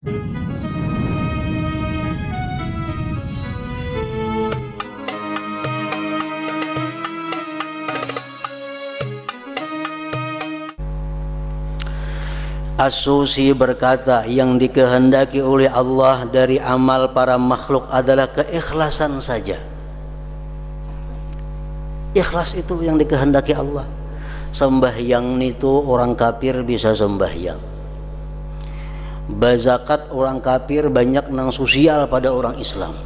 As-Susi berkata, yang dikehendaki oleh Allah dari amal para makhluk adalah keikhlasan saja. Ikhlas itu yang dikehendaki Allah. Sembahyang itu orang kafir bisa sembahyang. Bazakat orang kafir banyak nang sosial pada orang Islam.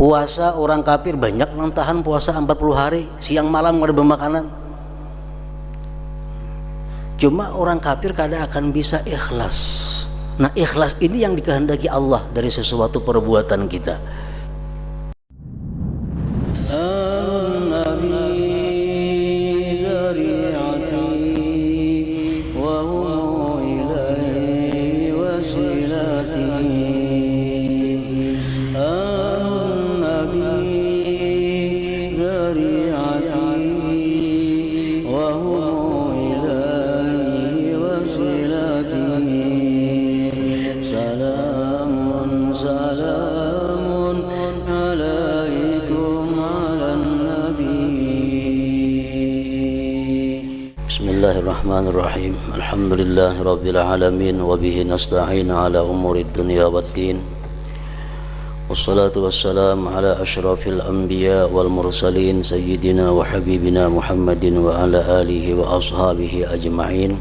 Puasa orang kafir banyak nang tahan puasa 40 hari, siang malam ada bermakanan. Cuma orang kafir kadang akan bisa ikhlas. Nah, ikhlas ini yang dikehendaki Allah dari sesuatu perbuatan kita. Bismillahirrahmanirrahim. Alhamdulillahi rabbil alamin wa bihi nasta'in ala umuri dunya waddin. Wassalatu wassalamu ala asyrafil anbiya wal mursalin sayyidina wa habibina Muhammadin wa ala alihi wa ashabihi ajma'in.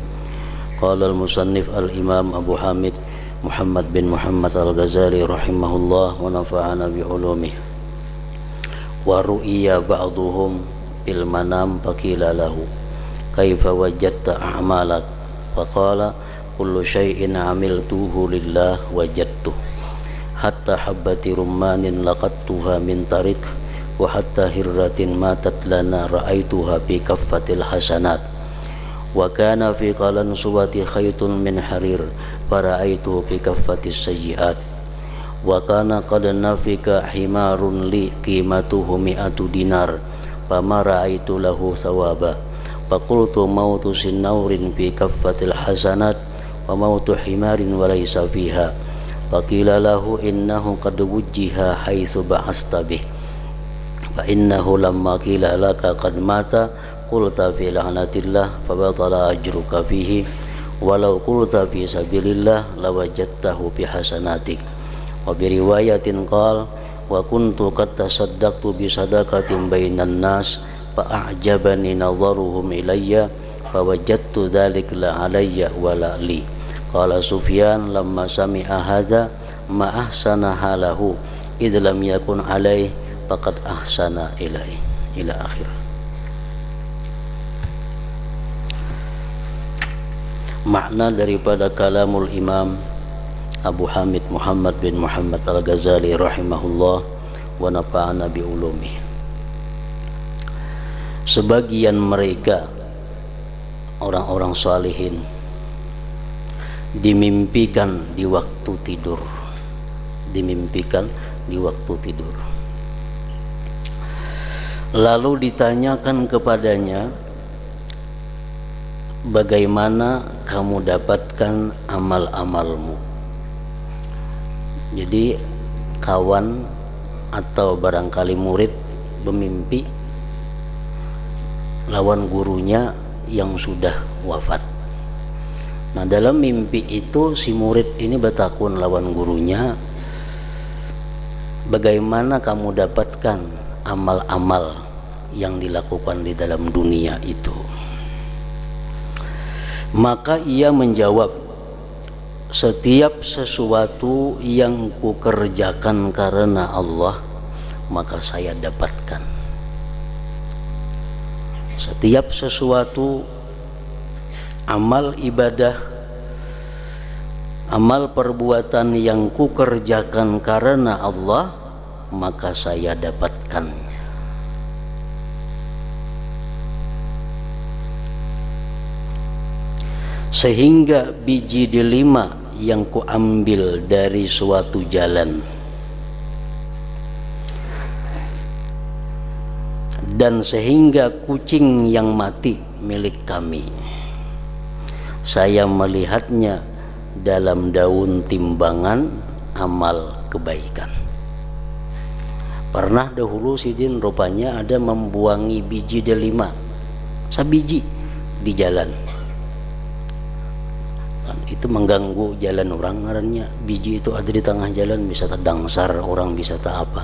Qala al-musannif al-imam Abu Hamid Muhammad bin Muhammad al-Ghazali rahimahullah wa nafa'ana bi ulumih. Wa ru'iya ba'duhum bil manam faqila lahu kaifa wajadta a'malak faqala kullu syai'in 'amiltuhu lillah wajadtuh hatta habbati rummanin laqattuha min tarik wa hatta hirratin matat lana ra'aituha fi kaffatil hasanat wa kana fi qalan suwati khaytun min harir fara'aituhu fi kaffatis sayyi'at wa kana qad nafika himarun li qimatuhu mi'atu dinar fama ra'aitu lahu thawaba faqultu mautu sinnaurin fi kaffatil hasanat wa mautu himarin wa laysa fiha faqila lahu innahu qad wujjiha haitsu ba'asta bih fa innahu lamma qila laka qad mata qulta fi la'natillah fa batala ajruka fihi walau qulta fi sabilillah lawajadtahu bi hasanatik wa bi riwayatin qala wa kuntu qad tasaddaqtu bi sadaqatin bainan nas fa'ajabani nadharuhum ilayya fawajadtu dzalika la alayya wa la li. Qala Sufyan lamma sami'a hadza ma ahsana halahu idh lam yakun alayhi faqad ahsana ilaihi ila akhir. Makna daripada kalamul Imam Abu Hamid Muhammad bin Muhammad al-Ghazali rahimahullah wa nafa'ana bi ulumih. Sebagian mereka orang-orang salihin dimimpikan di waktu tidur, lalu ditanyakan kepadanya, bagaimana kamu dapatkan amal-amalmu? Jadi kawan atau barangkali murid bermimpi lawan gurunya yang sudah wafat. Nah, dalam mimpi itu si murid ini bertakun lawan gurunya, bagaimana kamu dapatkan amal-amal yang dilakukan di dalam dunia itu? Maka ia menjawab, setiap sesuatu yang kukerjakan karena Allah, maka saya dapatkan. Setiap sesuatu amal ibadah, amal perbuatan yang kukerjakan karena Allah, maka saya dapatkannya. Sehingga biji delima yang kuambil dari suatu jalan dan sehingga kucing yang mati milik kami, saya melihatnya dalam daun timbangan amal kebaikan. Pernah dahulu Sidin rupanya ada membuangi biji delima, sabiji di jalan. Itu mengganggu jalan orang, karena biji itu ada di tengah jalan, bisa terdangsar orang, bisa tak apa.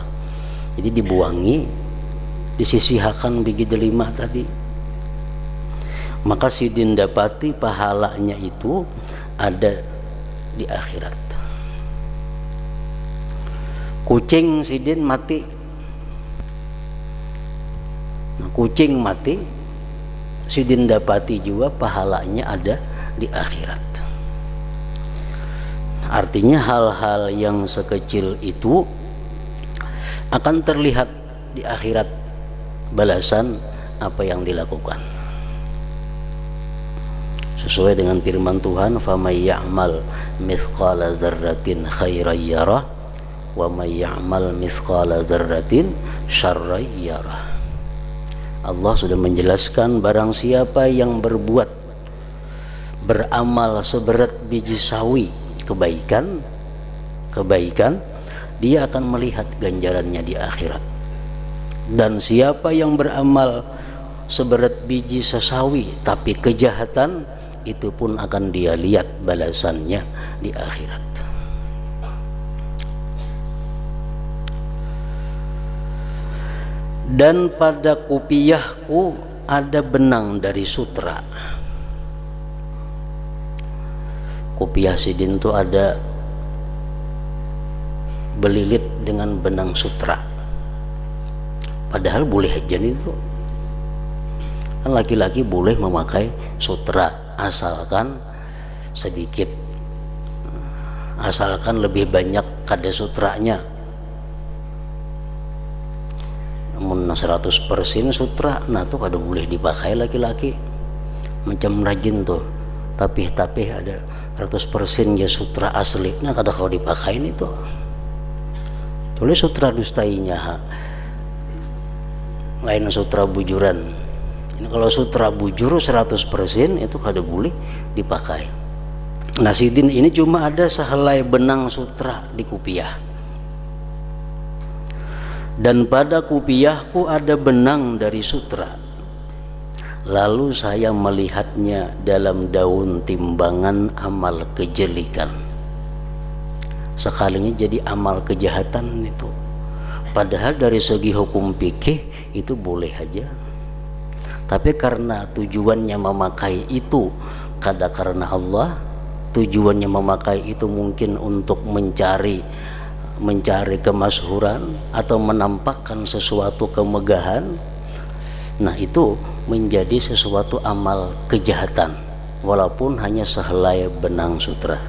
Jadi dibuangi, disisihkan biji delima tadi. Maka Sidin dapati pahalanya itu ada di akhirat. Kucing Sidin mati. Nah, kucing mati, Sidin dapati juga pahalanya ada di akhirat. Artinya hal-hal yang sekecil itu akan terlihat di akhirat balasan apa yang dilakukan. Sesuai dengan firman Tuhan, "Famay ya'mal mithqala dzarratin khairan yarah wa may ya'mal mithqala dzarratin syarran yarah." Allah sudah menjelaskan barang siapa yang beramal seberat biji sawi kebaikan, dia akan melihat ganjarannya di akhirat. Dan siapa yang beramal seberat biji sesawi tapi kejahatan, itu pun akan dia lihat balasannya di akhirat. Dan pada kupiahku ada benang dari sutra. Kupiah Sidin itu ada belilit dengan benang sutra. Padahal boleh aja itu. Kan laki-laki boleh memakai sutra asalkan sedikit, asalkan lebih banyak kada sutranya. Namun 100% sutra, nah tuh kada boleh dipakai laki-laki. Macam rajin tuh, tapi ada 100% ya sutra asli, nah kada kalau dipakai itu. Tulis sutra dustainya, lain sutra bujuran. Ini kalau sutra bujur 100% itu kada boleh dipakai. Nah Sidin ini cuma ada sehelai benang sutra di kupiah. Dan pada kupiahku ada benang dari sutra. Lalu saya melihatnya dalam daun timbangan amal kejelikan. Sekalinya jadi amal kejahatan itu. Padahal dari segi hukum fikih itu boleh aja. Tapi karena tujuannya memakai itu kada karena Allah, tujuannya memakai itu mungkin untuk mencari kemasyhuran atau menampakkan sesuatu kemegahan. Nah itu menjadi sesuatu amal kejahatan walaupun hanya sehelai benang sutra.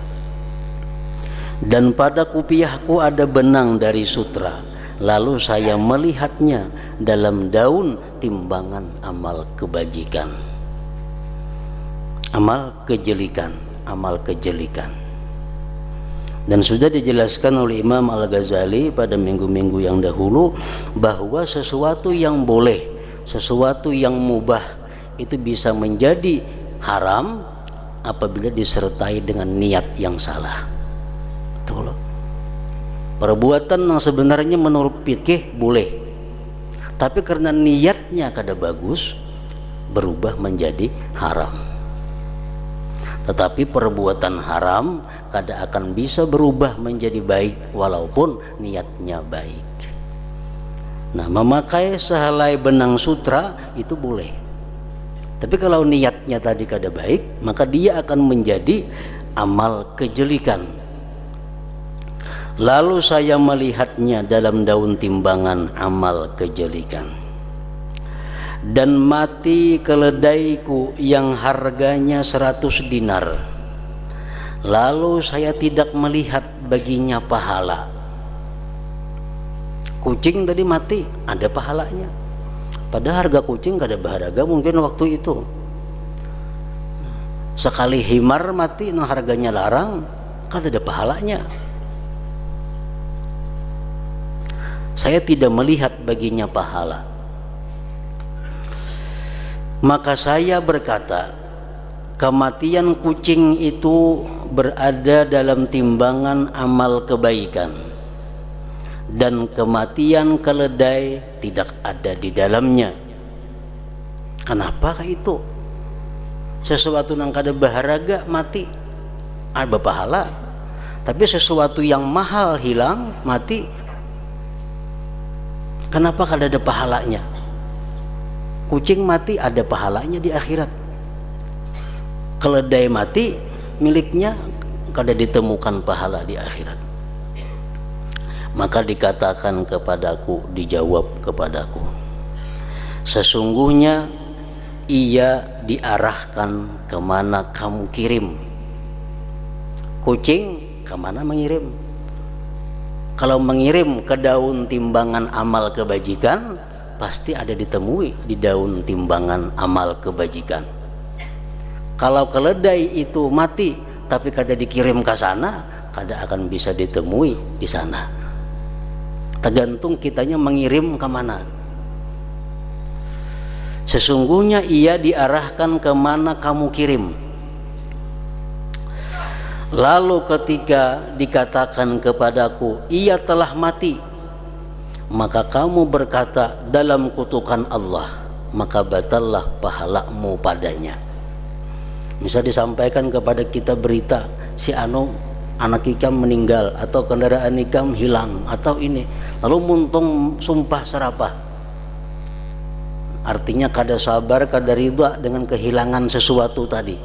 Dan pada kupiahku ada benang dari sutra, lalu saya melihatnya dalam daun timbangan amal kebajikan, amal kejelikan. Dan sudah dijelaskan oleh Imam Al-Ghazali pada minggu-minggu yang dahulu bahwa sesuatu yang boleh, sesuatu yang mubah itu bisa menjadi haram apabila disertai dengan niat yang salah. Betul. Perbuatan yang sebenarnya menurut fikih boleh, tapi karena niatnya kada bagus berubah menjadi haram. Tetapi perbuatan haram kada akan bisa berubah menjadi baik walaupun niatnya baik. Nah, memakai sehelai benang sutra itu boleh. Tapi kalau niatnya tadi kada baik, maka dia akan menjadi amal kejelikan. Lalu saya melihatnya dalam daun timbangan amal kejelikan. Dan mati keledaiku yang harganya 100 dinar. Lalu saya tidak melihat baginya pahala. Kucing tadi mati, ada pahalanya. Padahal harga kucing gak ada berharga mungkin waktu itu. Sekali himar mati, nah harganya larang, kan ada pahalanya. Saya tidak melihat baginya pahala. Maka saya berkata, kematian kucing itu berada dalam timbangan amal kebaikan, dan kematian keledai tidak ada di dalamnya. Kenapa itu? Sesuatu yang kada baharaga mati ada pahala, tapi sesuatu yang mahal hilang mati, kenapa kada ada pahalanya? Kucing mati ada pahalanya di akhirat, keledai mati miliknya kada ditemukan pahala di akhirat. Maka dikatakan kepadaku, dijawab kepadaku, sesungguhnya ia diarahkan kemana kamu kirim. Kucing kemana mengirim? Kalau mengirim ke daun timbangan amal kebajikan, pasti ada ditemui di daun timbangan amal kebajikan. Kalau keledai itu mati tapi kada dikirim ke sana, kada akan bisa ditemui di sana. Tergantung kitanya mengirim kemana. Sesungguhnya ia diarahkan kemana kamu kirim. Lalu ketika dikatakan kepadaku, ia telah mati, maka kamu berkata dalam kutukan Allah, maka batallah pahalamu padanya. Bisa disampaikan kepada kita berita, si anu anak ikam meninggal, atau kendaraan ikam hilang, atau ini, lalu muntung sumpah serapah. Artinya kada sabar, kada ridha dengan kehilangan sesuatu tadi,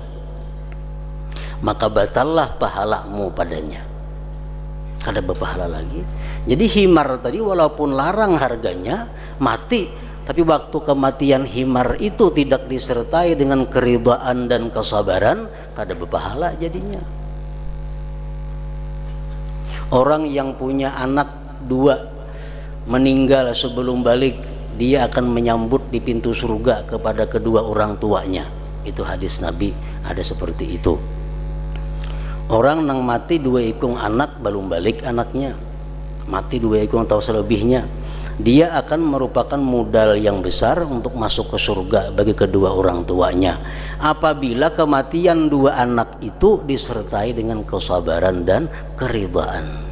maka batallah pahalamu padanya, kada berpahala lagi. Jadi himar tadi walaupun larang harganya mati, tapi waktu kematian himar itu tidak disertai dengan keridhaan dan kesabaran, kada berpahala jadinya. Orang yang punya anak 2 meninggal sebelum balik, dia akan menyambut di pintu surga kepada kedua orang tuanya. Itu hadis Nabi, ada seperti itu. Orang nang mati 2 ikung anak belum balik anaknya, mati 2 ikung atau selebihnya, dia akan merupakan modal yang besar untuk masuk ke surga bagi kedua orang tuanya, apabila kematian 2 anak itu disertai dengan kesabaran dan keridhaan.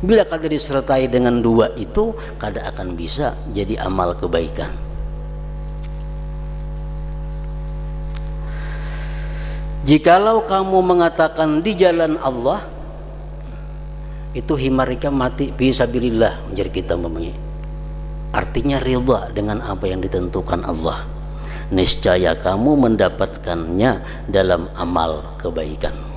Bila kada disertai dengan 2 itu, kada akan bisa jadi amal kebaikan. Jikalau kamu mengatakan di jalan Allah, itu himarika mati fisabilillah, menjadi kita memengi. Artinya ridha dengan apa yang ditentukan Allah. Niscaya kamu mendapatkannya dalam amal kebaikan.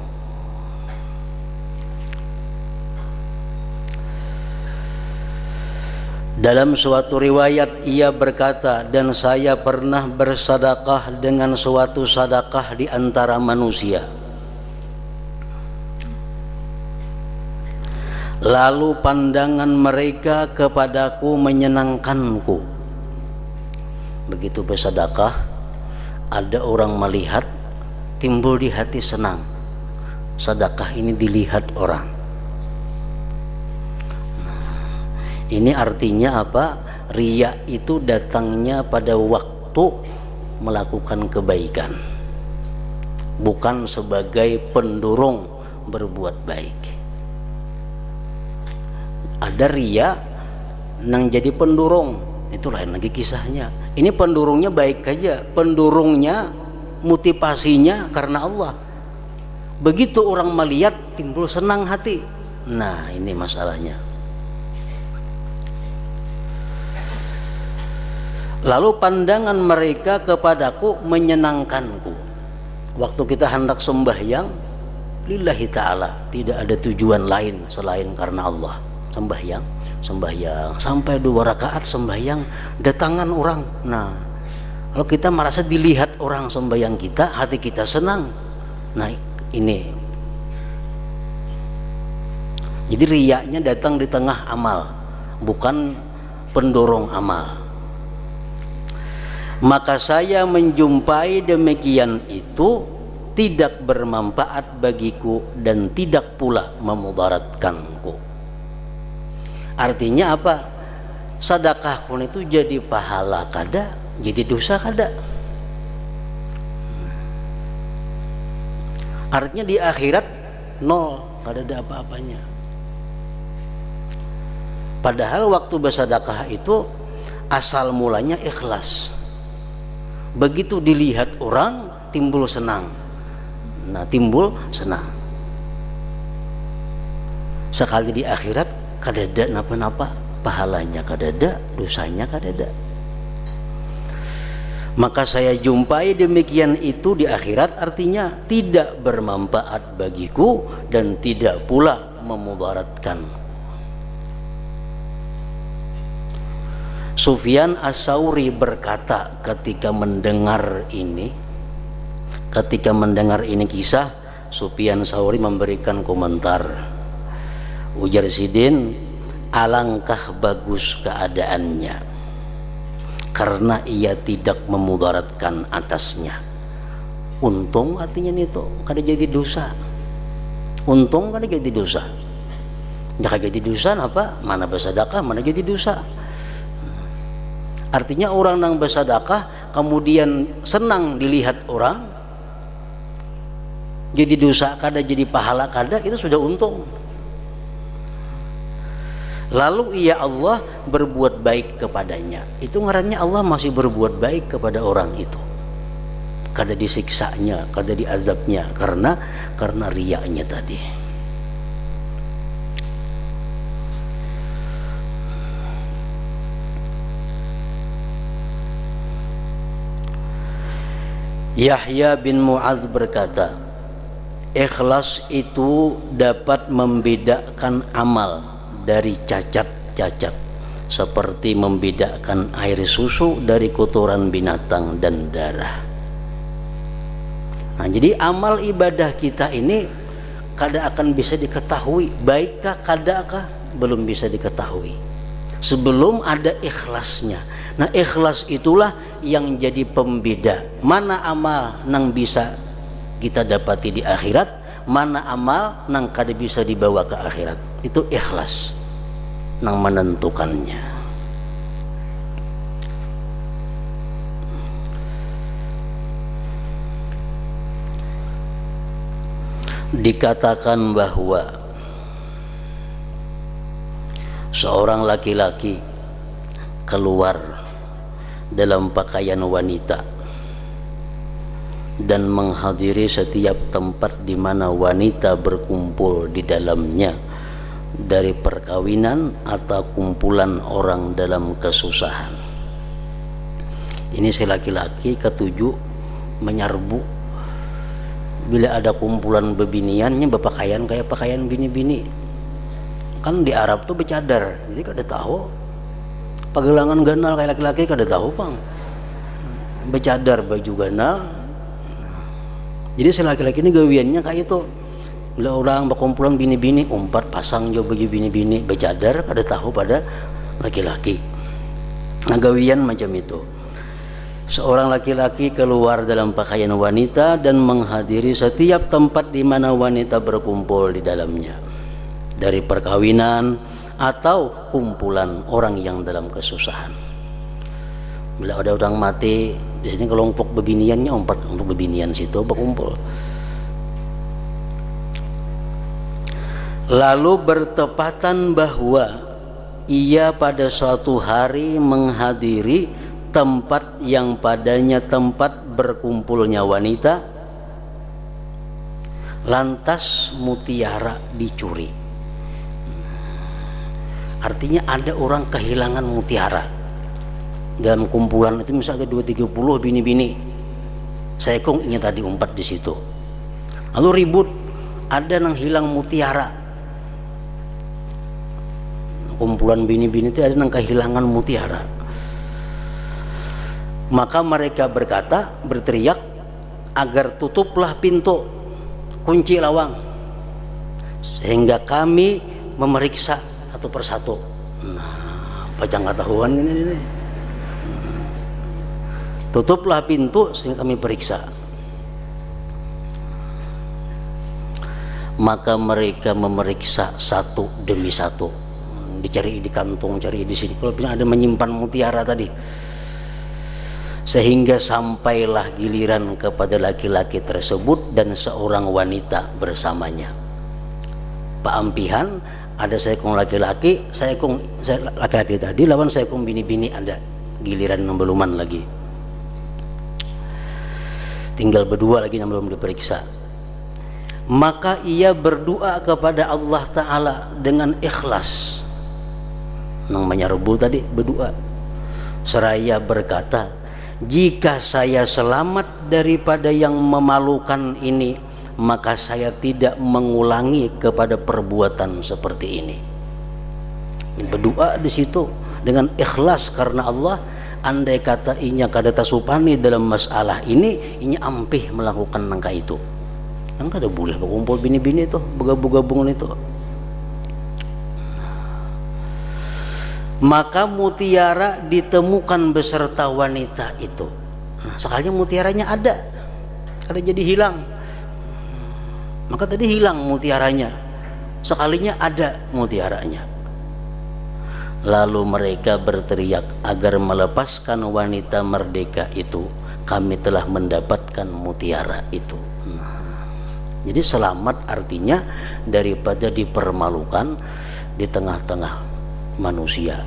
Dalam suatu riwayat ia berkata, dan saya pernah bersedekah dengan suatu sedekah di antara manusia. Lalu pandangan mereka kepadaku menyenangkanku. Begitu bersedekah, ada orang melihat, timbul di hati senang. Sedekah ini dilihat orang. Ini artinya apa? Riya itu datangnya pada waktu melakukan kebaikan, bukan sebagai pendorong berbuat baik. Ada riya nang jadi pendorong, itu lain lagi kisahnya. Ini pendorongnya baik aja, pendorongnya motivasinya karena Allah. Begitu orang melihat timbul senang hati. Nah, ini masalahnya. Lalu pandangan mereka kepadaku menyenangkanku. Waktu kita hendak sembahyang lillahi ta'ala, tidak ada tujuan lain selain karena Allah. Sembahyang sampai 2 rakaat sembahyang, datangan orang. Nah, kalau kita merasa dilihat orang sembahyang kita, hati kita senang. Nah, ini jadi riyanya datang di tengah amal, bukan pendorong amal. Maka saya menjumpai demikian itu tidak bermanfaat bagiku dan tidak pula memudaratkanku. Artinya apa? Sedekahku itu jadi pahala kada, jadi dosa kada. Artinya di akhirat nol, gak ada apa-apanya. Padahal waktu bersedekah itu asal mulanya ikhlas. Begitu dilihat orang timbul senang. Nah, timbul senang. Sekali di akhirat kadada napa-napa, pahalanya kadada, dosanya kadada. Maka saya jumpai demikian itu di akhirat, artinya tidak bermanfaat bagiku dan tidak pula memudaratkan. Sufyan Ats-Tsauri berkata ketika mendengar ini kisah, Sufyan Ats-Tsauri memberikan komentar. Ujar Sidin, alangkah bagus keadaannya karena ia tidak memudaratkan atasnya. Untung artinya itu kada jadi dosa. Untung kada jadi dosa. Jangan jadi dosa apa? Mana bersedekah, mana jadi dosa. Artinya orang yang bersedekah kemudian senang dilihat orang, jadi dosa kada, jadi pahala kada, itu sudah untung. Lalu ia Allah berbuat baik kepadanya. Itu ngarannya Allah masih berbuat baik kepada orang itu. Kada disiksanya, kada diazabnya karena riyanya tadi. Yahya bin Mu'adz berkata, ikhlas itu dapat membedakan amal dari cacat-cacat, seperti membedakan air susu dari kotoran binatang dan darah. Nah, jadi amal ibadah kita ini kada akan bisa diketahui baikkah kadakah, belum bisa diketahui sebelum ada ikhlasnya. Nah, ikhlas itulah yang jadi pembeda mana amal nang bisa kita dapati di akhirat, mana amal nang kada bisa dibawa ke akhirat. Itu ikhlas nang menentukannya. Dikatakan bahwa seorang laki-laki keluar dalam pakaian wanita dan menghadiri setiap tempat di mana wanita berkumpul di dalamnya, dari perkawinan atau kumpulan orang dalam kesusahan. Ini si laki-laki ketujuh menyerbu bila ada kumpulan bebiniannya berpakaian kayak pakaian bini-bini. Kan di Arab tuh bercadar, jadi kada tahu pagelangan ganal kayak laki-laki kada tahu pang, bercadar baju ganal. Jadi si laki-laki ini gawiannya kayak itu, bila orang berkumpulan bini-bini umpat pasang jo baju bini-bini bercadar, kada tahu pada laki-laki. Nah, gawian macam itu. Seorang laki-laki keluar dalam pakaian wanita dan menghadiri setiap tempat di mana wanita berkumpul di dalamnya, dari perkawinan atau kumpulan orang yang dalam kesusahan. Bila ada orang mati di sini, kelompok bebiniannya umpat untuk bebinian situ berkumpul. Lalu bertepatan bahwa ia pada suatu hari menghadiri tempat yang padanya tempat berkumpulnya wanita, lantas mutiara dicuri. Artinya ada orang kehilangan mutiara dalam kumpulan itu, misalnya 2-30 bini-bini. Saya kong ingin tadi umpat di situ. Lalu ribut, ada yang hilang mutiara. Kumpulan bini-bini itu ada yang kehilangan mutiara. Maka mereka berteriak agar tutuplah pintu, kunci lawang, sehingga kami memeriksa satu persatu. Nah, pajang ketahuan ini. Tutuplah pintu sehingga kami periksa. Maka mereka memeriksa satu demi satu, dicari di kantong, cari di sini. Kalau ada menyimpan mutiara tadi, sehingga sampailah giliran kepada laki-laki tersebut dan seorang wanita bersamanya. Pak Ampihan, ada seekong laki-laki, seekong laki-laki tadi lawan seekong bini-bini, ada giliran yang beluman lagi, tinggal berdua lagi yang belum diperiksa. Maka ia berdoa kepada Allah Ta'ala dengan ikhlas, nang menyerbu tadi berdoa, seraya berkata, jika saya selamat daripada yang memalukan ini, maka saya tidak mengulangi kepada perbuatan seperti ini. Berdoa di situ dengan ikhlas karena Allah. Andai kata inya kada tasupani dalam masalah ini, inya ampih melakukan nangka itu. Nangka ada boleh berkumpul bini-bini itu, bergabung-gabungan itu. Maka mutiara ditemukan beserta wanita itu. Nah, sekalinya mutiaranya ada jadi hilang. Maka tadi hilang mutiaranya, sekalinya ada mutiaranya. Lalu mereka berteriak agar melepaskan wanita merdeka itu. Kami telah mendapatkan mutiara itu. Nah, jadi selamat artinya daripada dipermalukan di tengah-tengah manusia.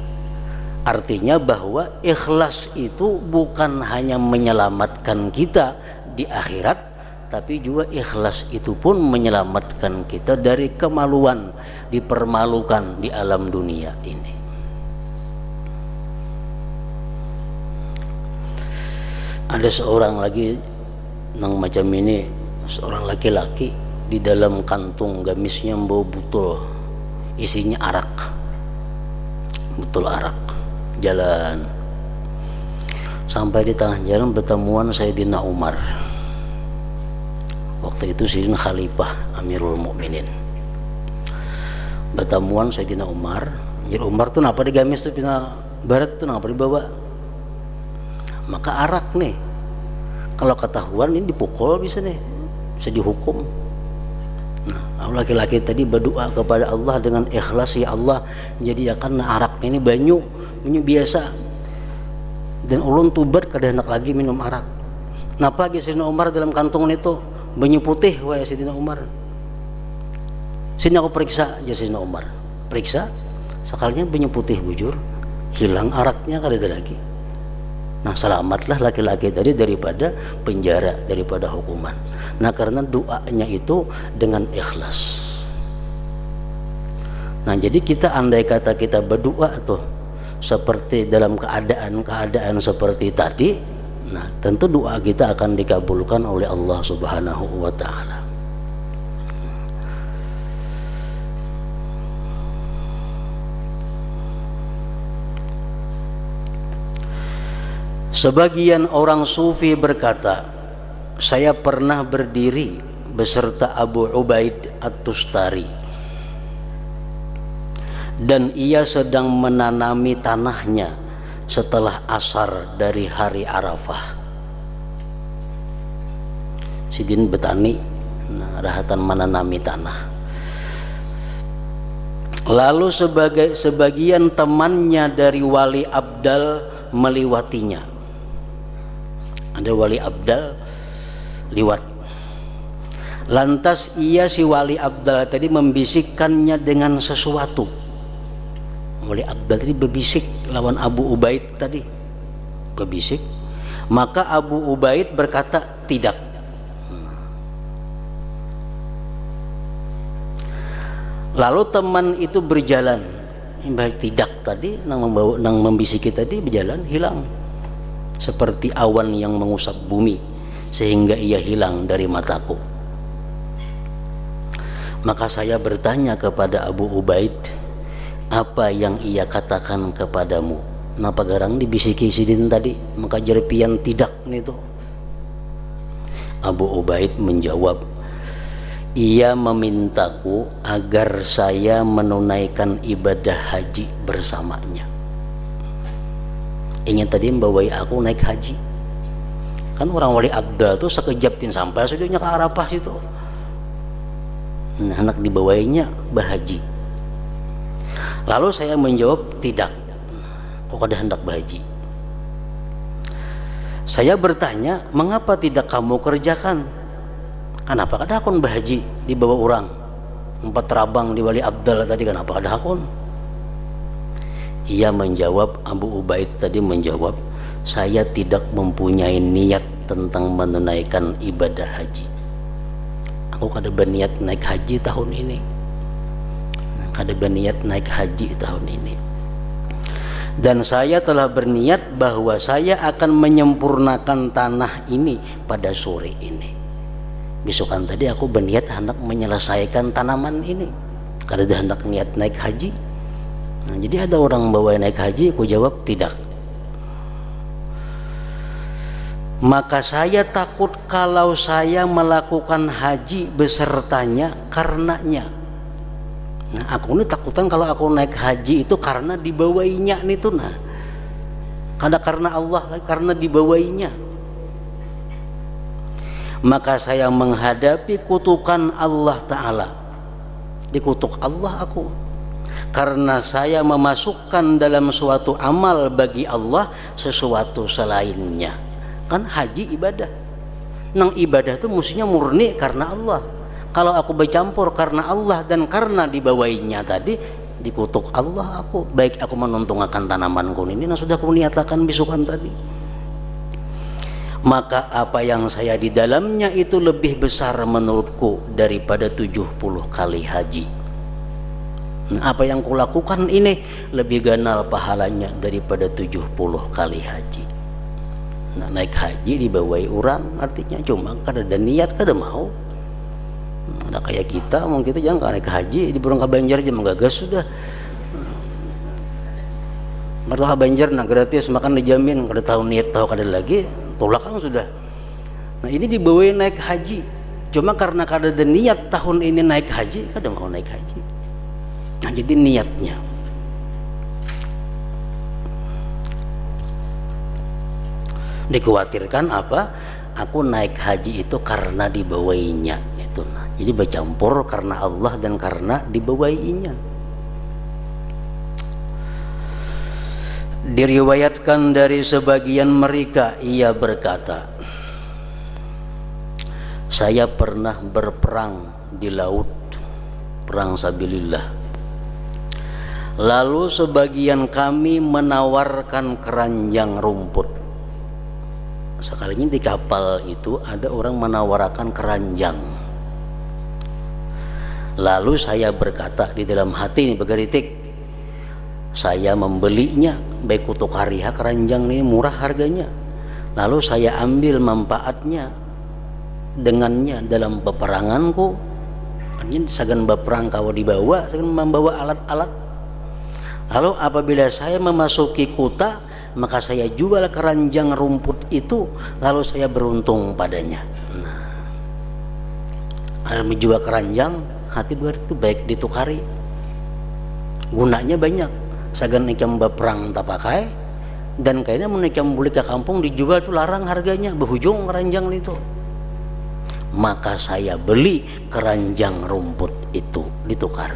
Artinya bahwa ikhlas itu bukan hanya menyelamatkan kita di akhirat, tapi juga ikhlas itu pun menyelamatkan kita dari kemaluan, dipermalukan di alam dunia ini. Ada seorang lagi nang macam ini, seorang laki-laki di dalam kantung gamisnya membawa botol isinya arak, botol arak, jalan sampai di tengah jalan bertemuan Sayyidina Umar. Waktu itu Sayyidina Khalifah Amirul Mukminin. Bertemuan Sayyidina Umar. Jadi Umar tuh napa di gamis tuh pina barat tuh napa dibawa. Maka arak nih, kalau ketahuan ini dipukul bisa dihukum. Nah, laki-laki tadi berdoa kepada Allah dengan ikhlas, ya Allah, jadikan arak ini banyu biasa, dan ulun tubat kada hendak lagi minum arak. Napa Sayyidina Umar dalam kantungan itu banyu putih, wahai Sayyidina Umar. Sini aku periksa, ya Sayyidina Umar. Periksa, sekalinya banyu putih bujur, hilang araknya kada ada lagi. Nah, selamatlah laki-laki tadi daripada penjara, daripada hukuman. Nah, karena doanya itu dengan ikhlas. Nah, jadi kita andai kata kita berdoa tuh seperti dalam keadaan seperti tadi, nah tentu doa kita akan dikabulkan oleh Allah Subhanahu wa Ta'ala. Sebagian orang sufi berkata, saya pernah berdiri beserta Abu Ubaid At-Tustari dan ia sedang menanami tanahnya setelah asar dari hari Arafah. Sidin betani, nah, rahatan menanami tanah. Lalu sebagian temannya dari Wali Abdal melewatinya. Ada Wali Abdal liwat. Lantas si Wali Abdal tadi membisikkannya dengan sesuatu. Wali Abdal tadi berbisik lawan Abu Ubaid tadi, berbisik. Maka Abu Ubaid berkata tidak. Lalu teman itu berjalan, tidak tadi nang membisiki tadi berjalan hilang. Seperti awan yang mengusap bumi sehingga ia hilang dari mataku. Maka saya bertanya kepada Abu Ubaid, apa yang ia katakan kepadamu? Napa garang dibisiki sidin tadi? Maka jerpian tidak itu. Abu Ubaid menjawab, ia memintaku agar saya menunaikan ibadah haji bersamanya. Ingin tadi membawai aku naik haji. Kan orang Wali Abdal tuh sekejap pin sampai sudahnya ke Arafah situ. Nah, anak dibawainya bahaji. Lalu saya menjawab tidak. Kok ada hendak bahaji? Saya bertanya, mengapa tidak kamu kerjakan? Kenapa kada akun bahaji di bawah orang? 4 rabang di Wali Abdal tadi kenapa kada akun? Ia menjawab, Abu Ubaid tadi menjawab, saya tidak mempunyai niat tentang menunaikan ibadah haji. Aku kada berniat naik haji tahun ini. Kada berniat naik haji tahun ini. Dan saya telah berniat bahwa saya akan menyempurnakan tanah ini pada sore ini. Besokan tadi aku berniat hendak menyelesaikan tanaman ini. Kada ada hendak niat naik haji. Nah, jadi ada orang bawa naik haji, aku jawab tidak. Maka saya takut kalau saya melakukan haji besertanya karenanya. Nah, aku ini takutan kalau aku naik haji itu karena dibawainya nih tuh, nah. Kada karena Allah, karena dibawainya. Maka saya menghadapi kutukan Allah Ta'ala. Dikutuk Allah aku. Karena saya memasukkan dalam suatu amal bagi Allah sesuatu selainnya. Kan haji ibadah. Nang ibadah itu mestinya murni karena Allah. Kalau aku bercampur karena Allah dan karena dibawainya tadi, dikutuk Allah aku. Baik aku menuntungakan tanamanku ini, nah sudah aku niatakan bisukan tadi. Maka apa yang saya di dalamnya itu lebih besar menurutku daripada 70 kali haji. Nah, apa yang kulakukan ini lebih ganal pahalanya daripada 70 kali haji. Nah, naik haji dibawai orang artinya cuma kada ada niat, kada mau. Ada kayak kita, mau kita jangan naik haji di Burung Kabanjar aja menggagas sudah. Marwah Banjar nah gratis makan dijamin, kada tahu niat tahu kada lagi tolak kan sudah. Nah ini dibawain naik haji, cuma karena kada ada niat tahun ini naik haji, kada mau naik haji. Nah jadi niatnya. Dikhawatirkan apa? Aku naik haji itu karena dibawainya itu. Nah, jadi bercampur karena Allah dan karena dibawainya. Diriwayatkan dari sebagian mereka, ia berkata, saya pernah berperang di laut, perang sabilillah. Lalu sebagian kami menawarkan keranjang rumput. Sekalinya di kapal itu ada orang menawarkan keranjang. Lalu saya berkata di dalam hati ini begeritik, saya membelinya, baik kutuk hariha keranjang ini murah harganya. Lalu saya ambil manfaatnya dengannya dalam peperanganku. Artinya sagan beperang kau dibawa, sagan membawa alat-alat. Lalu apabila saya memasuki kota, maka saya jual keranjang rumput itu, lalu saya beruntung padanya. Nah, ada menjual keranjang, hati berarti baik ditukari. Gunanya banyak. Sagan ikam berperang tak pakai, dan kayaknya menikam beli ke kampung dijual tuh larang harganya, berhujung keranjang itu. Maka saya beli keranjang rumput itu ditukar.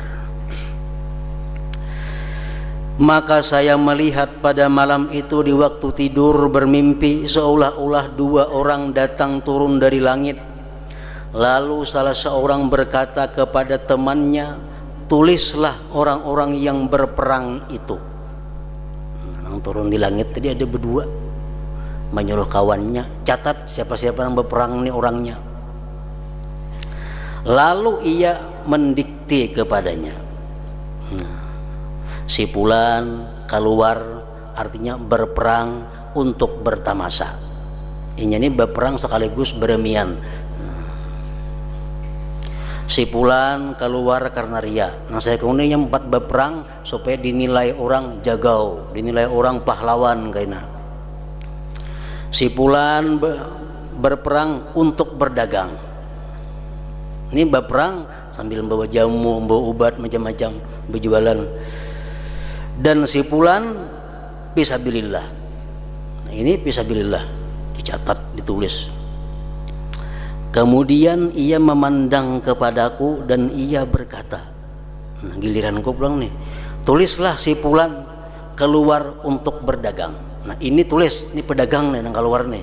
Maka saya melihat pada malam itu di waktu tidur bermimpi seolah-olah 2 orang datang turun dari langit. Lalu salah seorang berkata kepada temannya, tulislah orang-orang yang berperang itu. Yang turun di langit tadi ada berdua, menyuruh kawannya, catat siapa-siapa yang berperang ini orangnya. Lalu ia mendikte kepadanya, si fulan keluar, artinya berperang untuk bertamasa. Ini berperang sekaligus beremian. Si fulan keluar karena ria. Nah saya kemudian 4 berperang supaya dinilai orang jagau, dinilai orang pahlawan kayaknya. Si fulan berperang untuk berdagang. Ini berperang sambil membawa jamu, membawa obat macam-macam, berjualan. Dan si fulan fisabilillah. Nah ini fisabilillah, dicatat, ditulis. Kemudian ia memandang kepadaku dan ia berkata, nah giliranku pulang nih, tulislah si fulan keluar untuk berdagang. Nah ini tulis, ini pedagang nih yang keluar nih.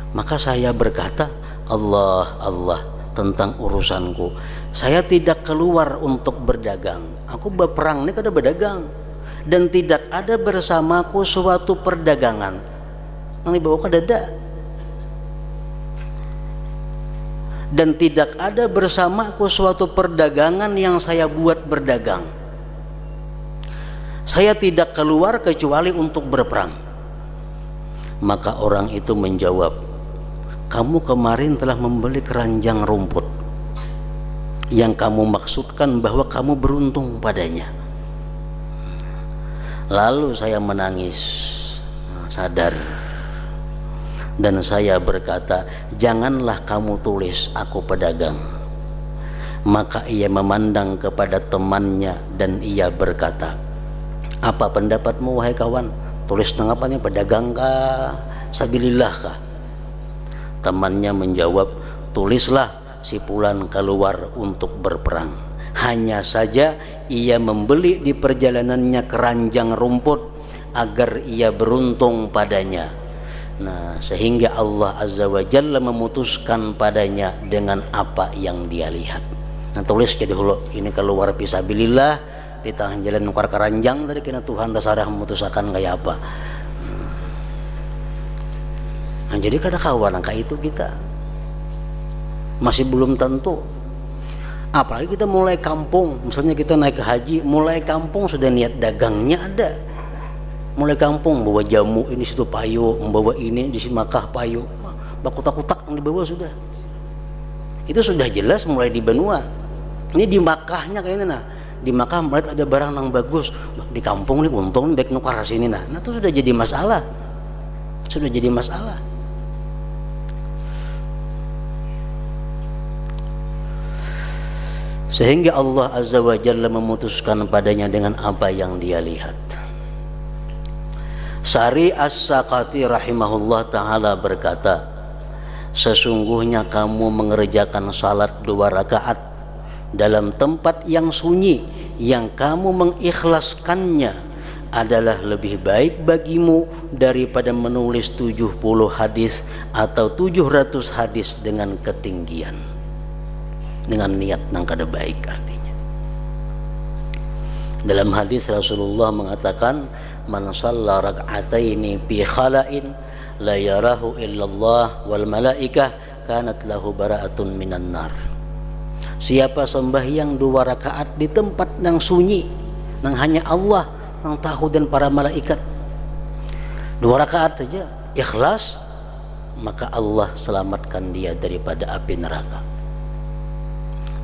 Maka saya berkata, Allah, Allah, tentang urusanku, saya tidak keluar untuk berdagang. Aku berperang ini kada berdagang, dan tidak ada bersamaku suatu perdagangan yang dibawa ke dada, dan tidak ada bersamaku suatu perdagangan yang saya buat berdagang. Saya tidak keluar kecuali untuk berperang. Maka orang itu menjawab, kamu kemarin telah membeli keranjang rumput yang kamu maksudkan bahwa kamu beruntung padanya. Lalu saya menangis, sadar, dan saya berkata, janganlah kamu tulis aku pedagang. Maka ia memandang kepada temannya dan ia berkata, apa pendapatmu wahai kawan? Tulis tanggapannya pedagang kah, sabilillah kah? Temannya menjawab, tulislah si Fulan keluar untuk berperang. Hanya saja ia membeli di perjalanannya keranjang rumput agar ia beruntung padanya. Nah, sehingga Allah Azza wa Jalla memutuskan padanya dengan apa yang dia lihat. Nah, tulis ke dulu, ini keluar fisabilillah di tengah jalan nukar keranjang tadi, kena Tuhan tasarah memutuskan kayak apa. Nah, jadi kada kawan kayak itu kita masih belum tentu. Apalagi kita mulai kampung, misalnya kita naik ke haji, mulai kampung sudah niat dagangnya ada. Mulai kampung bawa jamu ini situ payu, membawa ini di sini Makkah payu, bakutak-kutak yang dibawa sudah. Itu sudah jelas mulai di benua. Ini di Makkahnya kayaknya nah. Di Makkah melihat ada barang yang bagus, di kampung nih untung baik nukar sini nah. Nah itu sudah jadi masalah. Sudah jadi masalah. Sehingga Allah Azza wa Jalla memutuskan padanya dengan apa yang dia lihat. Sari As-Saqati rahimahullah ta'ala berkata, sesungguhnya kamu mengerjakan salat 2 rakaat dalam tempat yang sunyi yang kamu mengikhlaskannya adalah lebih baik bagimu daripada menulis 70 hadis atau 700 hadis dengan ketinggian, dengan niat yang kada baik. Artinya dalam hadis Rasulullah mengatakan, man shalla rak'ataini fi khala'in la yarahu illallah wal malaikah kanat lahu bara'atun minan nar. Siapa sembahyang 2 rakaat di tempat yang sunyi, yang hanya Allah yang tahu dan para malaikat, 2 rakaat saja ikhlas, maka Allah selamatkan dia daripada api neraka.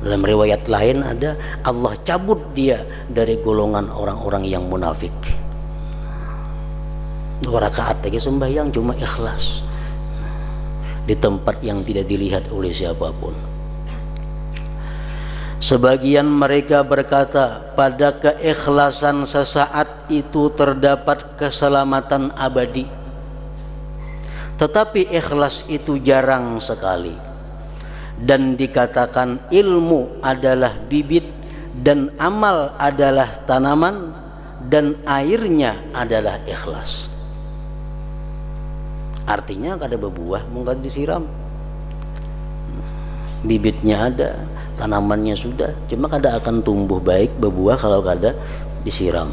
Dalam riwayat lain ada, Allah cabut dia dari golongan orang-orang yang munafik. 2 rakaat lagi sembahyang cuma ikhlas di tempat yang tidak dilihat oleh siapapun. Sebagian mereka berkata, pada keikhlasan sesaat itu terdapat keselamatan abadi. Tetapi ikhlas itu jarang sekali. Dan dikatakan ilmu adalah bibit dan amal adalah tanaman dan airnya adalah ikhlas. Artinya kada berbuah mungkin disiram. Bibitnya ada, tanamannya sudah, cuma kada akan tumbuh baik berbuah kalau kada disiram.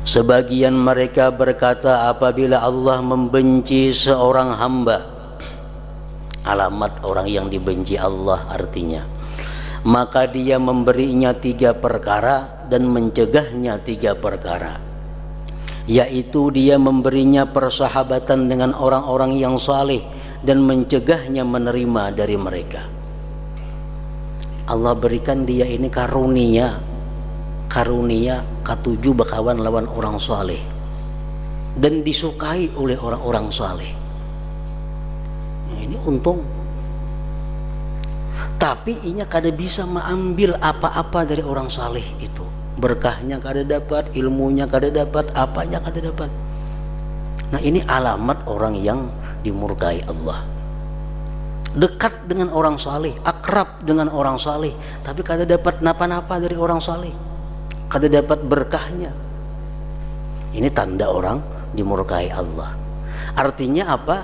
Sebagian mereka berkata, apabila Allah membenci seorang hamba, alamat orang yang dibenci Allah artinya, maka dia memberinya 3 perkara dan mencegahnya 3 perkara, yaitu dia memberinya persahabatan dengan orang-orang yang saleh dan mencegahnya menerima dari mereka. Allah berikan dia ini karunia ke-7 bakawan lawan orang saleh dan disukai oleh orang-orang saleh. Ini untung. Tapi inya kada bisa mengambil apa-apa dari orang saleh itu. Berkahnya kada dapat, ilmunya kada dapat, apanya kada dapat. Nah ini alamat orang yang dimurkai Allah. Dekat dengan orang saleh, akrab dengan orang saleh, tapi kada dapat napa-napa dari orang saleh, kada dapat berkahnya. Ini tanda orang dimurkai Allah. Artinya apa?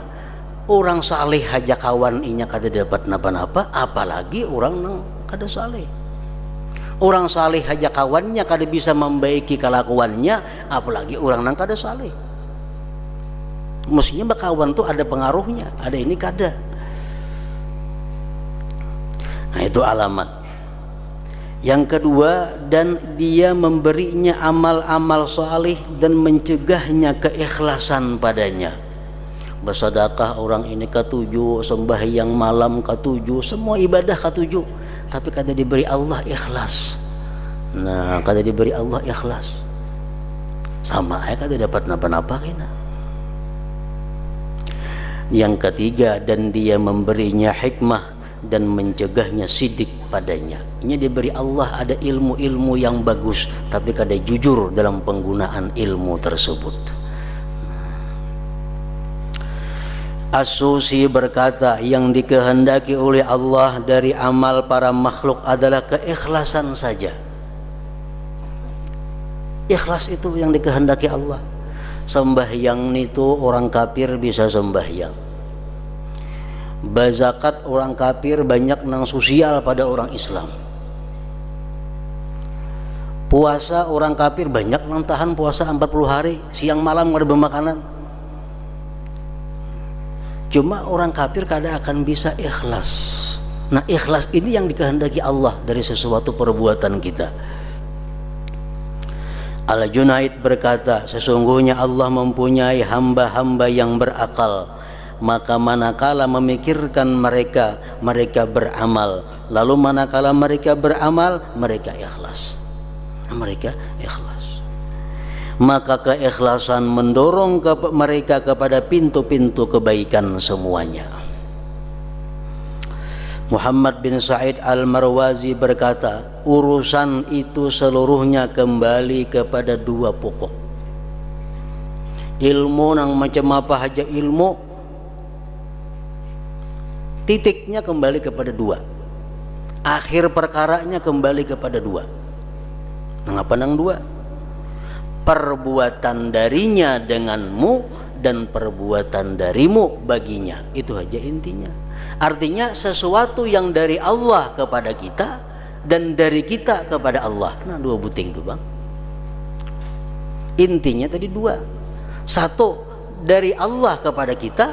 orang saleh haja kawan inya kada dapat napa-napa, apalagi orang nang kada saleh. Orang saleh haja kawannya kada bisa membaiki kelakuannya, apalagi orang nang kada saleh. Mestinya berkawan tuh ada pengaruhnya, ada ini kada. Nah itu alamat. Yang kedua, dan dia memberinya amal-amal saleh dan mencegahnya keikhlasan padanya. Bersedekah orang ini ketujuh, sembahyang malam ketujuh, semua ibadah ketujuh, tapi kada diberi Allah ikhlas. Nah kada diberi Allah ikhlas, sama aja kada dapat napa-napa kena. Yang ketiga, dan dia memberinya hikmah dan mencegahnya sidik padanya. Ini diberi Allah ada ilmu-ilmu yang bagus, tapi kada jujur dalam penggunaan ilmu tersebut. As-Susi berkata, yang dikehendaki oleh Allah dari amal para makhluk adalah keikhlasan saja. Ikhlas itu yang dikehendaki Allah. Sembahyang itu orang kafir bisa sembahyang. Bazakat orang kafir banyak nang sosial pada orang Islam. Puasa orang kafir banyak nang tahan puasa 40 hari, siang malam ada bermakanan. Cuma orang kafir kada akan bisa ikhlas. Nah ikhlas ini yang dikehendaki Allah dari sesuatu perbuatan kita. Al-Junaid berkata, sesungguhnya Allah mempunyai hamba-hamba yang berakal, maka manakala memikirkan mereka, mereka beramal, lalu manakala mereka beramal, mereka ikhlas. Mereka ikhlas. Maka keikhlasan mendorong mereka kepada pintu-pintu kebaikan semuanya. Muhammad bin Sa'id Al-Marwazi berkata, urusan itu seluruhnya kembali kepada dua pokok. Ilmu nang macam apa aja ilmu, titiknya kembali kepada dua. Akhir perkaranya kembali kepada dua. Nang apa nang dua? Perbuatan darinya denganmu dan perbuatan darimu baginya. Itu aja intinya. Artinya sesuatu yang dari Allah kepada kita dan dari kita kepada Allah. Nah dua buting itu bang. Intinya tadi dua. Satu dari Allah kepada kita,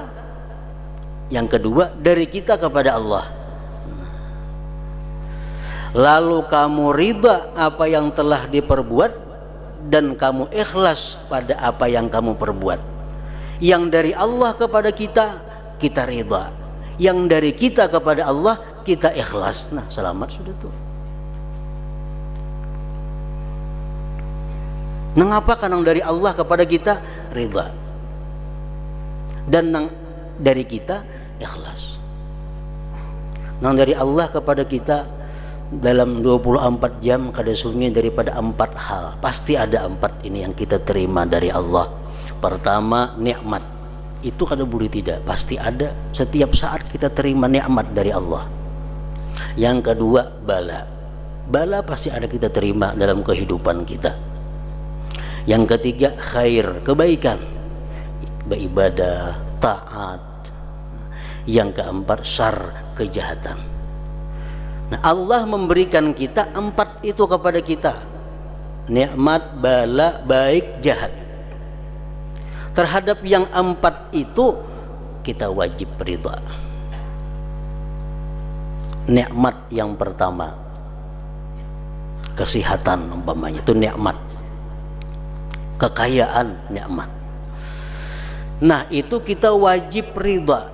yang kedua dari kita kepada Allah. Lalu kamu ridha apa yang telah diperbuat dan kamu ikhlas pada apa yang kamu perbuat. Yang dari Allah kepada kita, kita ridha. Yang dari kita kepada Allah, kita ikhlas. Nah selamat sudah tuh. Mengapa kanang dari Allah kepada kita ridha, dan nang dari kita ikhlas. Nang dari Allah kepada kita dalam 24 jam kada sunyi daripada 4 hal. Pasti ada 4 ini yang kita terima dari Allah. Pertama, nikmat. Itu kada boleh tidak, pasti ada. Setiap saat kita terima nikmat dari Allah. Yang kedua, bala. Bala pasti ada kita terima dalam kehidupan kita. Yang ketiga, khair, kebaikan, beribadah, taat. Yang keempat, syar, kejahatan. Nah, Allah memberikan kita 4 itu kepada kita. Nikmat, bala, baik, jahat. Terhadap yang 4 itu kita wajib ridha. Nikmat yang pertama, kesehatan umpamanya itu nikmat. Kekayaan nikmat. Nah itu kita wajib ridha.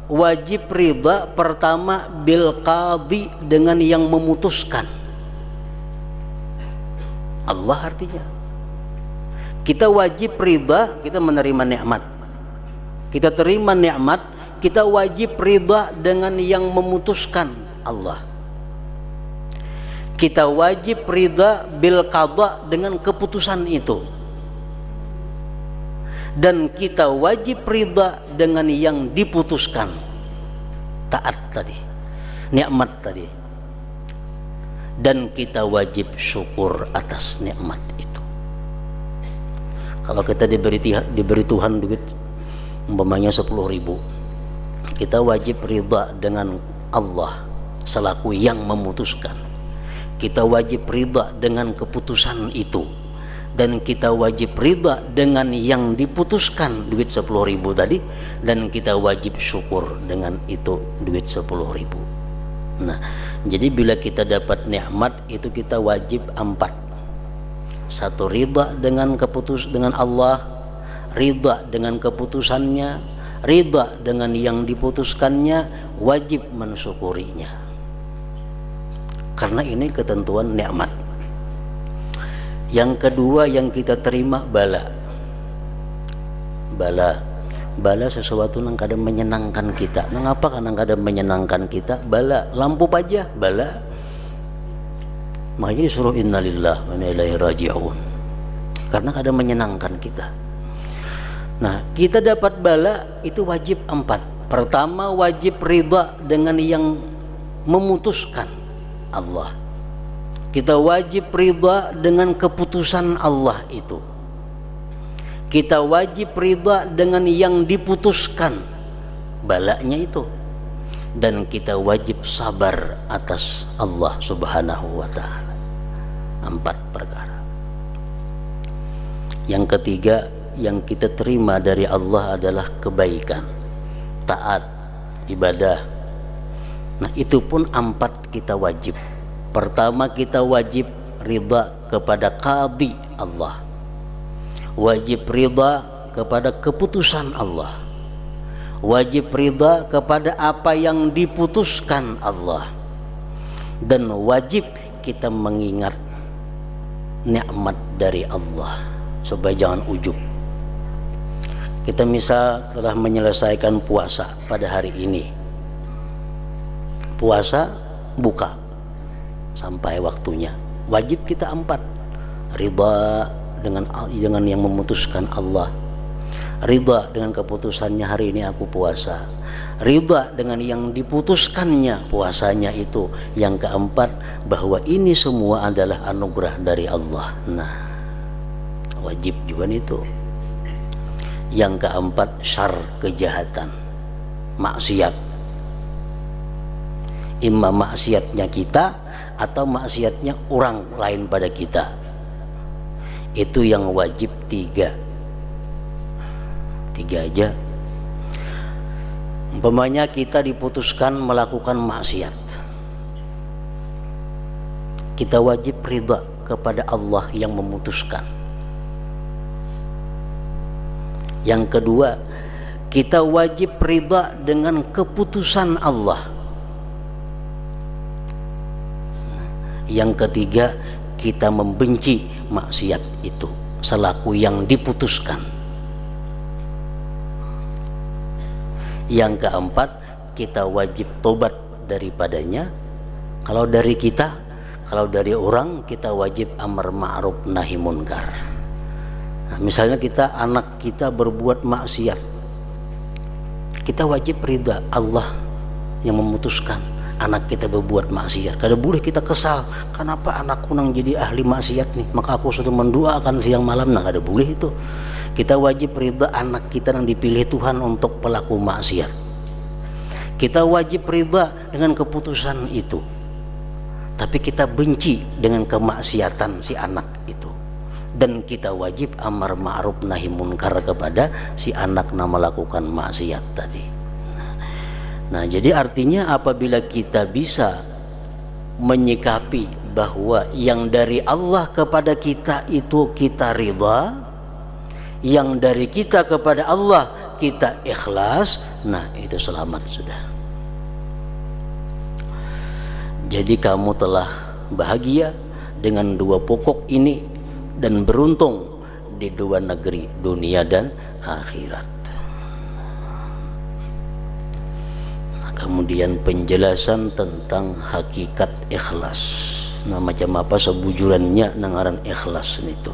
Wajib ridha pertama bil qadhi, dengan yang memutuskan. Allah artinya. Kita wajib ridha, kita menerima nikmat. Kita terima nikmat, kita wajib ridha dengan yang memutuskan, Allah. Kita wajib ridha bil qadha, dengan keputusan itu. Dan kita wajib ridha dengan yang diputuskan. Taat tadi, nikmat tadi. Dan kita wajib syukur atas nikmat itu. Kalau kita diberi Tuhan duit umpamanya 10.000, Kita wajib ridha dengan Allah selaku yang memutuskan. Kita wajib ridha dengan keputusan itu. Dan kita wajib ridha dengan yang diputuskan, duit 10.000 tadi, dan kita wajib syukur dengan itu duit 10.000. Nah, jadi bila kita dapat nikmat itu kita wajib 4. Satu, ridha dengan dengan Allah, ridha dengan keputusannya, ridha dengan yang diputuskannya, wajib mensyukurinya. Karena ini ketentuan nikmat. Yang kedua yang kita terima bala. Bala sesuatu yang kadang menyenangkan kita. Mengapa kadang-kadang menyenangkan kita? Bala, lampu pajak, bala. Makanya disuruh innalillah wa inna ilaihi raji'un. Karena kadang menyenangkan kita. Nah, kita dapat bala itu wajib 4. Pertama, wajib ridha dengan yang memutuskan Allah. Kita wajib ridha dengan keputusan Allah itu. Kita wajib ridha dengan yang diputuskan balanya itu. Dan kita wajib sabar atas Allah Subhanahu wa ta'ala. 4 perkara. Yang ketiga yang kita terima dari Allah adalah kebaikan, taat, ibadah. Nah, itu pun 4 kita wajib. Pertama, kita wajib ridha kepada qadhi Allah, wajib ridha kepada keputusan Allah, wajib ridha kepada apa yang diputuskan Allah, dan wajib kita mengingat nikmat dari Allah supaya jangan ujub. Kita misal telah menyelesaikan puasa pada hari ini, puasa buka sampai waktunya, wajib kita 4. Ridha dengan yang memutuskan Allah, ridha dengan keputusannya hari ini aku puasa, ridha dengan yang diputuskannya puasanya itu. Yang keempat, bahwa ini semua adalah anugerah dari Allah. Nah, wajib juga itu. Yang keempat, syar, kejahatan, maksiat. Imma maksiatnya kita atau maksiatnya orang lain pada kita. Itu yang wajib 3 aja. Umpamanya kita diputuskan melakukan maksiat, kita wajib ridha kepada Allah yang memutuskan. Yang kedua, kita wajib ridha dengan keputusan Allah. Yang ketiga, kita membenci maksiat itu selaku yang diputuskan. Yang keempat, kita wajib tobat daripadanya. Kalau dari kita, kalau dari orang, kita wajib amar ma'ruf nahi munkar. Nah, misalnya anak kita berbuat maksiat, kita wajib ridha Allah yang memutuskan anak kita berbuat maksiat. Kada boleh kita kesal, kenapa anakku nang jadi ahli maksiat nih, maka aku sudah mendoakan siang malam. Nah, kada boleh itu. Kita wajib ridha anak kita yang dipilih Tuhan untuk pelaku maksiat. Kita wajib ridha dengan keputusan itu, tapi kita benci dengan kemaksiatan si anak itu. Dan kita wajib amar ma'ruf nahi munkar kepada si anak yang melakukan maksiat tadi. Nah, jadi artinya apabila kita bisa menyikapi bahwa yang dari Allah kepada kita itu kita ridha, yang dari kita kepada Allah kita ikhlas, nah itu selamat sudah. Jadi kamu telah bahagia dengan 2 pokok ini dan beruntung di 2 negeri, dunia dan akhirat. Kemudian penjelasan tentang hakikat ikhlas. Nah, macam apa sebujurannya nangaran ikhlas itu.